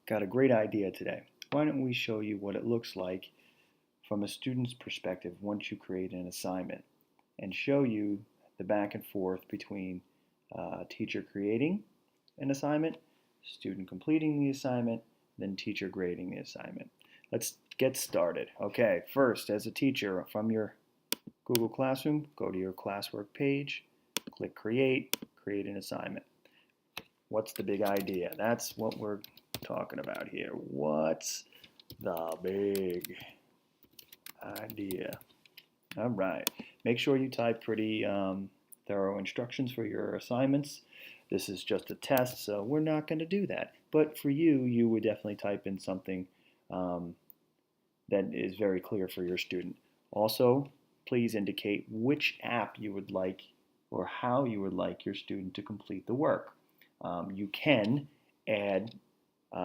Got a great idea today. Why don't we show you what it looks like from a student's perspective once you create an assignment and show you the back and forth between teacher creating an assignment, student completing the assignment, then teacher grading the assignment. Let's get started. Okay, first, as a teacher, from your Google Classroom, go to your classwork page, click create an assignment. What's the big idea? That's what we're talking about here. What's the big idea? All right. Make sure you type pretty thorough instructions for your assignments. This is just a test, so we're not going to do that. But for you, you would definitely type in something that is very clear for your student. Also, please indicate which app you would like or how you would like your student to complete the work. You can add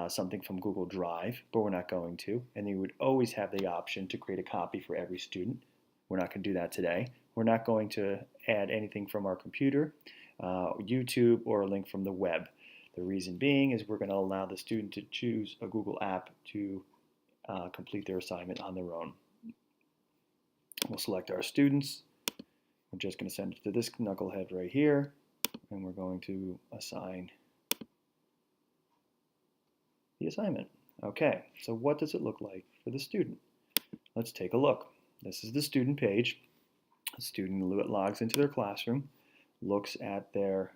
something from Google Drive, but we're not going to. And you would always have the option to create a copy for every student. We're not going to do that today. We're not going to add anything from our computer, YouTube, or a link from the web. The reason being is we're going to allow the student to choose a Google app to complete their assignment on their own. We'll select our students. We're just going to send it to this knucklehead right here, and we're going to assign the assignment. Okay, so what does it look like for the student? Let's take a look. This is the student page. The student logs into their classroom, looks at their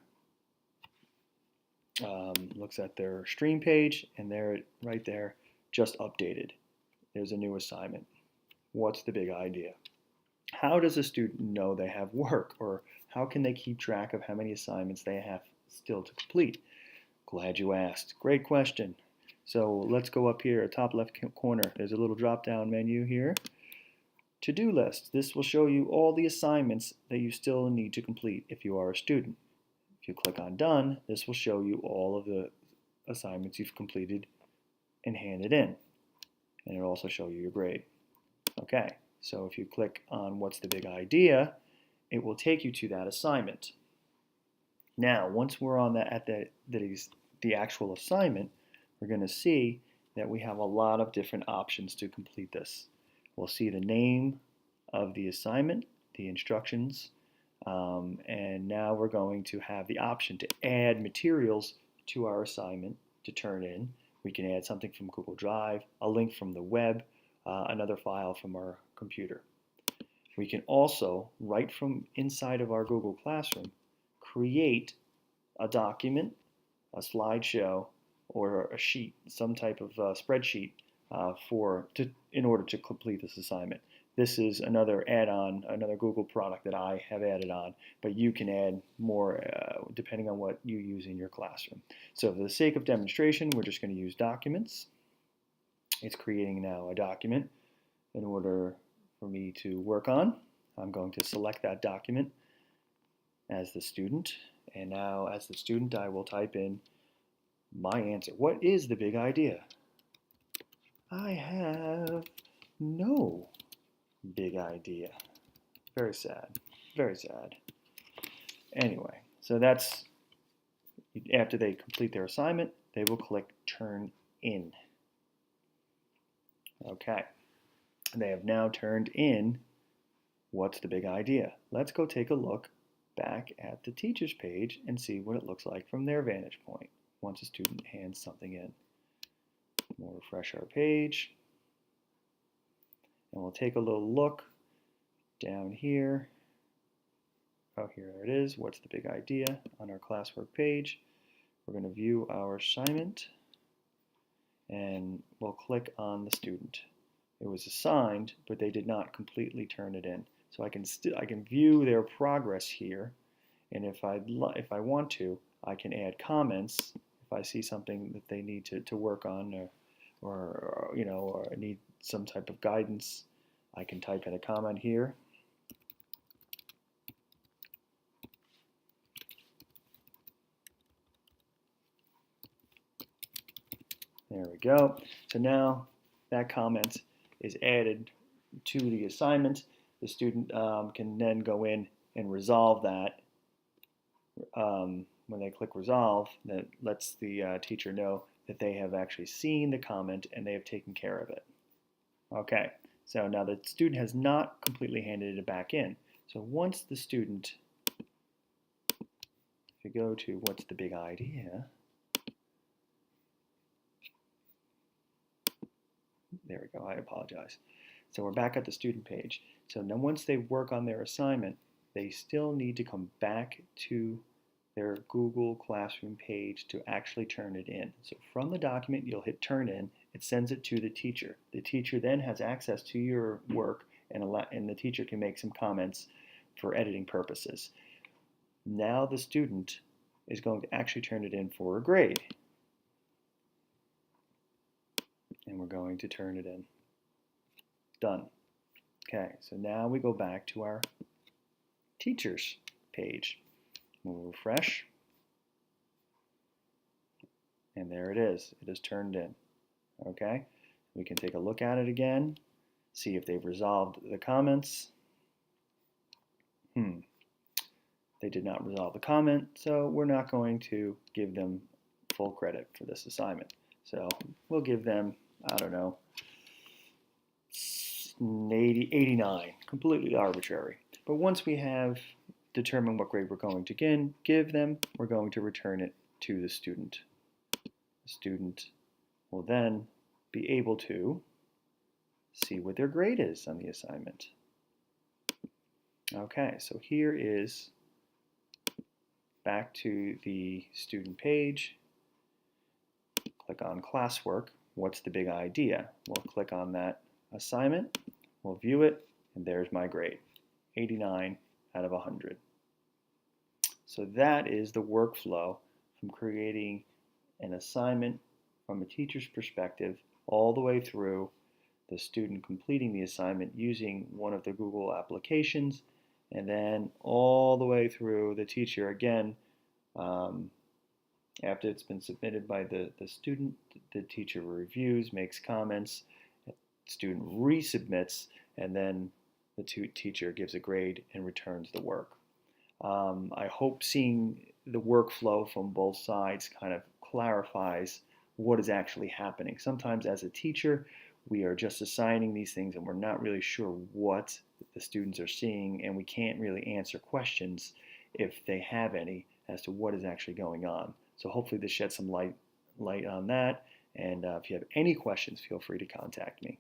stream page, and there, right there, just updated. There's a new assignment. What's the big idea? How does a student know they have work, or how can they keep track of how many assignments they have still to complete? Glad you asked. Great question. So let's go up here, top left corner. There's a little drop-down menu here. To-do list. This will show you all the assignments that you still need to complete if you are a student. If you click on done, this will show you all of the assignments you've completed and handed in. And it'll also show you your grade. Okay, so if you click on what's the big idea, it will take you to that assignment. Now, once we're on the actual assignment, we're going to see that we have a lot of different options to complete this. We'll see the name of the assignment, the instructions, and now we're going to have the option to add materials to our assignment to turn in. We can add something from Google Drive, a link from the web, another file from our computer. We can also, right from inside of our Google Classroom, create a document, a slideshow, or a sheet, some type of spreadsheet in order to complete this assignment. This is another add-on, another Google product that I have added on, but you can add more depending on what you use in your classroom. So for the sake of demonstration, we're just going to use documents. It's creating now a document in order for me to work on. I'm going to select that document as the student, and now as the student I will type in my answer. What is the big idea? I have no big idea. Very sad. Very sad. Anyway, so that's after they complete their assignment, they will click Turn In. Okay. They have now turned in what's the big idea. Let's go take a look back at the teacher's page and see what it looks like from their vantage point once a student hands something in. We'll refresh our page, and we'll take a little look down here. Oh, here it is. What's the big idea on our classwork page? We're going to view our assignment, and we'll click on the student. It was assigned, but they did not completely turn it in. So I can view their progress here, and if I want to, I can add comments if I see something that they need to work on, or need some type of guidance. I can type in a comment here. There we go. So now that comment is added to the assignment. The student can then go in and resolve that. When they click resolve, that lets the teacher know that they have actually seen the comment and they have taken care of it. Okay, so now the student has not completely handed it back in. So once the student, if you go to what's the big idea, there we go, I apologize. So we're back at the student page. So now once they work on their assignment, they still need to come back to their Google Classroom page to actually turn it in. So from the document, you'll hit turn in. It sends it to the teacher. The teacher then has access to your work, and the teacher can make some comments for editing purposes. Now the student is going to actually turn it in for a grade. And we're going to turn it in. Done. Okay, so now we go back to our teachers page. We'll refresh. And there it is. It is turned in. Okay, we can take a look at it again, see if they've resolved the comments. They did not resolve the comment, so we're not going to give them full credit for this assignment. So we'll give them, I don't know, 89, completely arbitrary. But once we have determined what grade we're going to give them, we're going to return it to the student. The student will then be able to see what their grade is on the assignment. Okay, so here is back to the student page. Click on classwork. What's the big idea? We'll click on that assignment. We'll view it, and there's my grade, 89 out of 100. So that is the workflow from creating an assignment from a teacher's perspective all the way through the student completing the assignment using one of the Google applications, and then all the way through the teacher again. After it's been submitted by the student, the teacher reviews, makes comments, the student resubmits, and then the teacher gives a grade and returns the work. I hope seeing the workflow from both sides kind of clarifies what is actually happening. Sometimes as a teacher, we are just assigning these things and we're not really sure what the students are seeing, and we can't really answer questions if they have any as to what is actually going on. So hopefully this sheds some light on that, and if you have any questions, feel free to contact me.